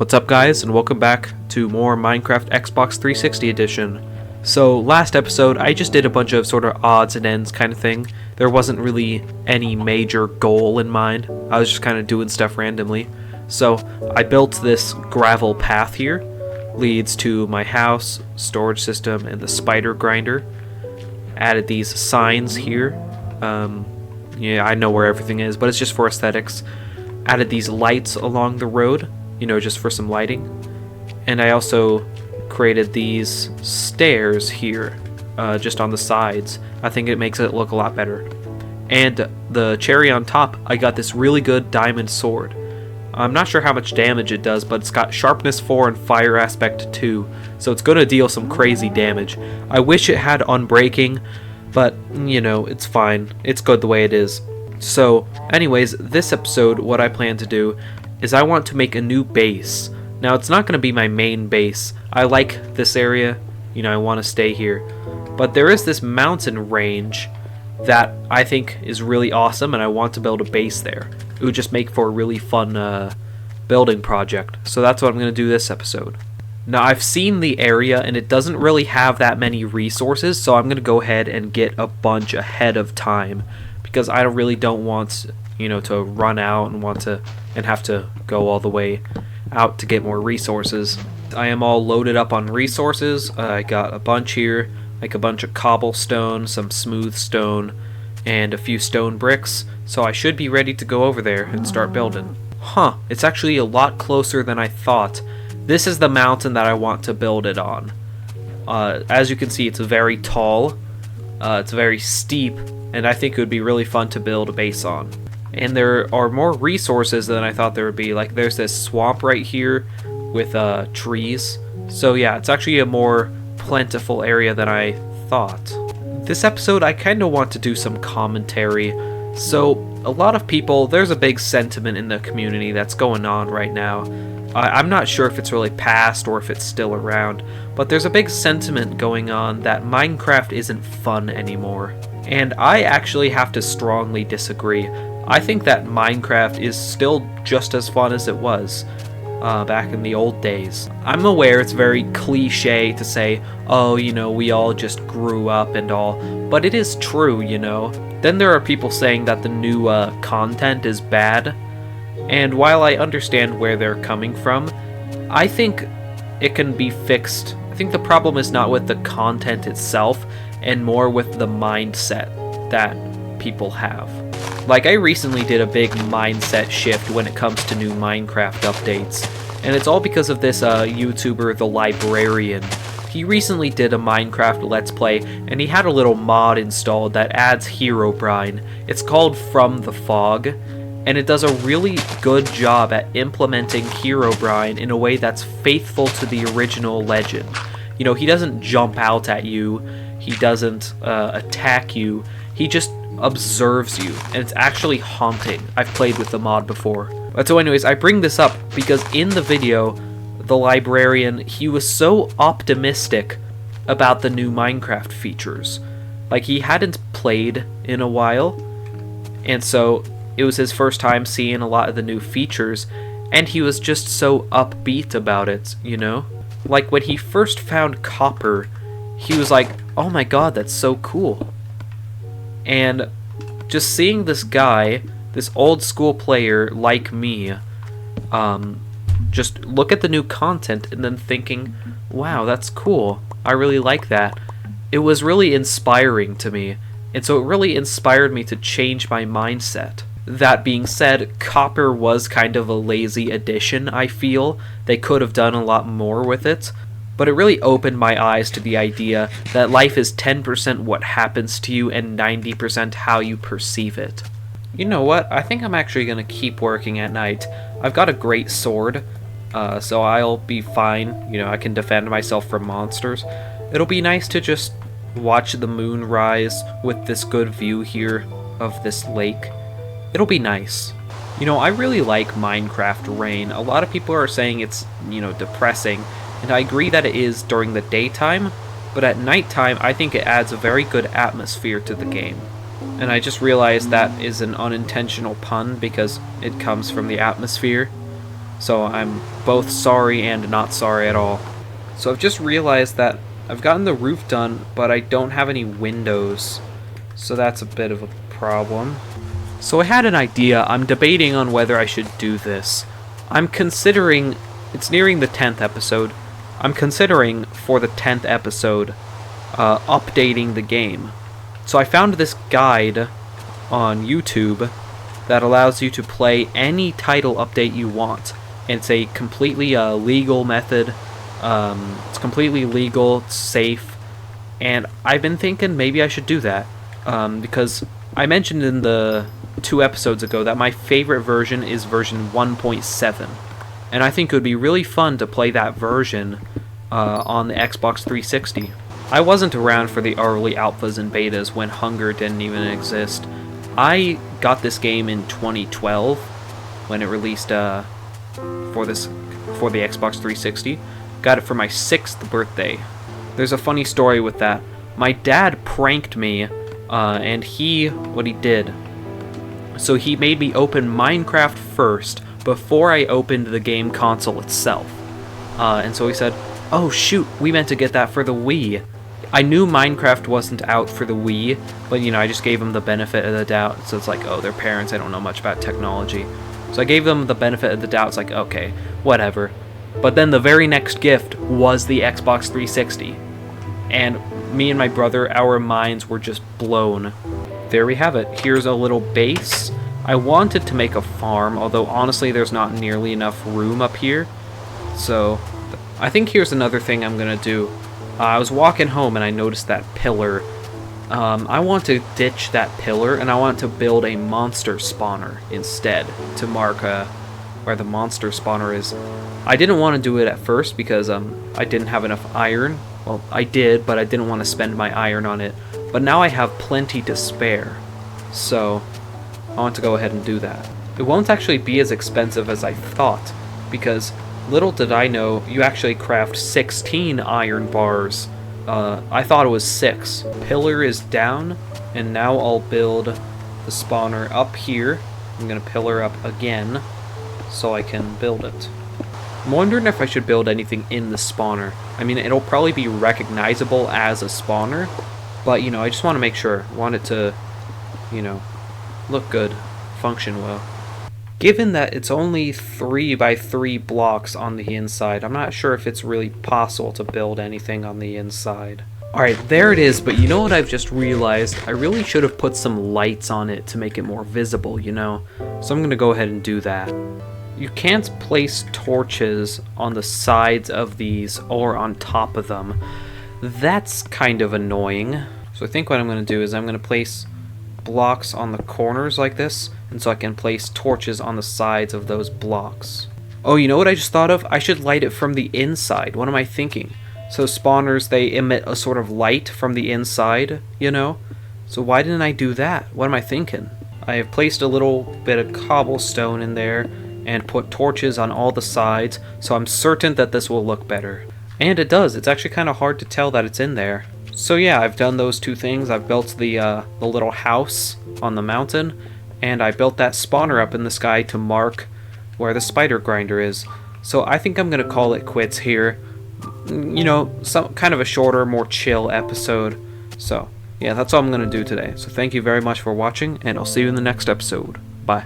What's up guys, and welcome back to more Minecraft Xbox 360 edition. So last episode I just did a bunch of sort of odds and ends kind of thing. There wasn't really any major goal in mind. I was just kind of doing stuff randomly. So I built this gravel path here. Leads to my house, storage system, and the spider grinder. Added these signs here. Yeah, I know where everything is, but it's just for aesthetics. Added these lights along the road, you know, just for some lighting. And I also created these stairs here, just on the sides. I think it makes it look a lot better. And the cherry on top, I got this really good diamond sword. I'm not sure how much damage it does, but it's got sharpness 4 and fire aspect 2, so it's going to deal some crazy damage. I wish it had unbreaking, but, you know, it's fine. It's good the way it is. So, anyways, this episode, what I plan to do is I want to make a new base. Now, it's not going to be my main base. I like this area. You know, I want to stay here. But there is this mountain range that I think is really awesome, and I want to build a base there. It would just make for a really fun building project. So that's what I'm going to do this episode. Now, I've seen the area, and it doesn't really have that many resources, so I'm going to go ahead and get a bunch ahead of time, because I really don't want, you know, to run out and have to go all the way out to get more resources. I am all loaded up on resources. I got a bunch here, like a bunch of cobblestone, some smooth stone, and a few stone bricks, so I should be ready to go over there and start building. Huh, it's actually a lot closer than I thought. This is the mountain that I want to build it on. As you can see, it's very tall, it's very steep, and I think it would be really fun to build a base on. And there are more resources than I thought there would be. Like, there's this swamp right here with trees. So yeah, it's actually a more plentiful area than I thought. This episode, I kind of want to do some commentary. So, a lot of people, there's a big sentiment in the community that's going on right now. I'm not sure if it's really past or if it's still around, but there's a big sentiment going on that Minecraft isn't fun anymore. And I actually have to strongly disagree. I think that Minecraft is still just as fun as it was back in the old days. I'm aware it's very cliche to say, oh, you know, we all just grew up and all, but it is true, you know. Then there are people saying that the new content is bad, and while I understand where they're coming from, I think it can be fixed. I think the problem is not with the content itself, and more with the mindset that people have. Like, I recently did a big mindset shift when it comes to new Minecraft updates, and it's all because of this YouTuber, The Librarian. He recently did a Minecraft Let's Play, and he had a little mod installed that adds Herobrine. It's called From the Fog, and it does a really good job at implementing Herobrine in a way that's faithful to the original legend. You know, he doesn't jump out at you, he doesn't attack you, he just observes you, and it's actually haunting. I've played with the mod before. But so anyways, I bring this up because in the video, the librarian, he was so optimistic about the new Minecraft features. Like, he hadn't played in a while, and so it was his first time seeing a lot of the new features, and he was just so upbeat about it, you know? Like, when he first found copper, he was like, oh my god, that's so cool. And just seeing this guy, this old school player like me, just look at the new content and then thinking, wow, that's cool. I really like that. It was really inspiring to me, and so it really inspired me to change my mindset. That being said, copper was kind of a lazy addition, I feel. They could have done a lot more with it. But it really opened my eyes to the idea that life is 10% what happens to you and 90% how you perceive it. You know what? I think I'm actually going to keep working at night. I've got a great sword, so I'll be fine. You know, I can defend myself from monsters. It'll be nice to just watch the moon rise with this good view here of this lake. It'll be nice. You know, I really like Minecraft Rain. A lot of people are saying it's, you know, depressing. And I agree that it is during the daytime, but at nighttime I think it adds a very good atmosphere to the game. And I just realized that is an unintentional pun because it comes from the atmosphere. So I'm both sorry and not sorry at all. So I've just realized that I've gotten the roof done, but I don't have any windows. So that's a bit of a problem. So I had an idea. I'm debating on whether I should do this. I'm considering, it's nearing the 10th episode. I'm considering for the 10th episode updating the game. So I found this guide on YouTube that allows you to play any title update you want. And it's a completely legal method. It's completely legal, it's safe, and I've been thinking maybe I should do that, because I mentioned in the 2 episodes ago that my favorite version is version 1.7, and I think it would be really fun to play that version on the Xbox 360. I wasn't around for the early alphas and betas when Hunger didn't even exist. I got this game in 2012 when it released for the Xbox 360. Got it for my 6th birthday. There's a funny story with that. My dad pranked me, and what he did, so he made me open Minecraft first before I opened the game console itself. And so he said, oh shoot, we meant to get that for the Wii. I knew Minecraft wasn't out for the Wii, but I just gave them the benefit of the doubt. So it's like, oh, they're parents, I don't know much about technology. So I gave them the benefit of the doubt. It's like, okay, whatever. But then the very next gift was the Xbox 360. And me and my brother, our minds were just blown. There we have it. Here's a little base. I wanted to make a farm, although honestly there's not nearly enough room up here. So I think here's another thing I'm going to do. I was walking home and I noticed that pillar. I want to ditch that pillar and I want to build a monster spawner instead to mark where the monster spawner is. I didn't want to do it at first because I didn't have enough iron. Well, I did, but I didn't want to spend my iron on it. But now I have plenty to spare. So I want to go ahead and do that. It won't actually be as expensive as I thought, because little did I know you actually craft 16 iron bars. I thought it was 6. Pillar is down, and now I'll build the spawner up here. I'm going to pillar up again so I can build it. I'm wondering if I should build anything in the spawner. I mean, it'll probably be recognizable as a spawner, but, I just want to make sure. I want it to, look good, function well. Given that it's only 3 by 3 blocks on the inside, I'm not sure if it's really possible to build anything on the inside. Alright, there it is, but you know what I've just realized? I really should have put some lights on it to make it more visible, So I'm going to go ahead and do that. You can't place torches on the sides of these or on top of them. That's kind of annoying. So I think what I'm going to do is I'm going to place blocks on the corners like this, and so I can place torches on the sides of those blocks. Oh, you know what I just thought of? I should light it from the inside. What am I thinking? So spawners, they emit a sort of light from the inside, So why didn't I do that? What am I thinking? I have placed a little bit of cobblestone in there and put torches on all the sides, so I'm certain that this will look better. And it does. It's actually kind of hard to tell that it's in there. So yeah, I've done those 2 things. I've built the little house on the mountain, and I built that spawner up in the sky to mark where the spider grinder is. So I think I'm going to call it quits here. Some kind of a shorter, more chill episode. So yeah, that's all I'm going to do today. So thank you very much for watching, and I'll see you in the next episode. Bye.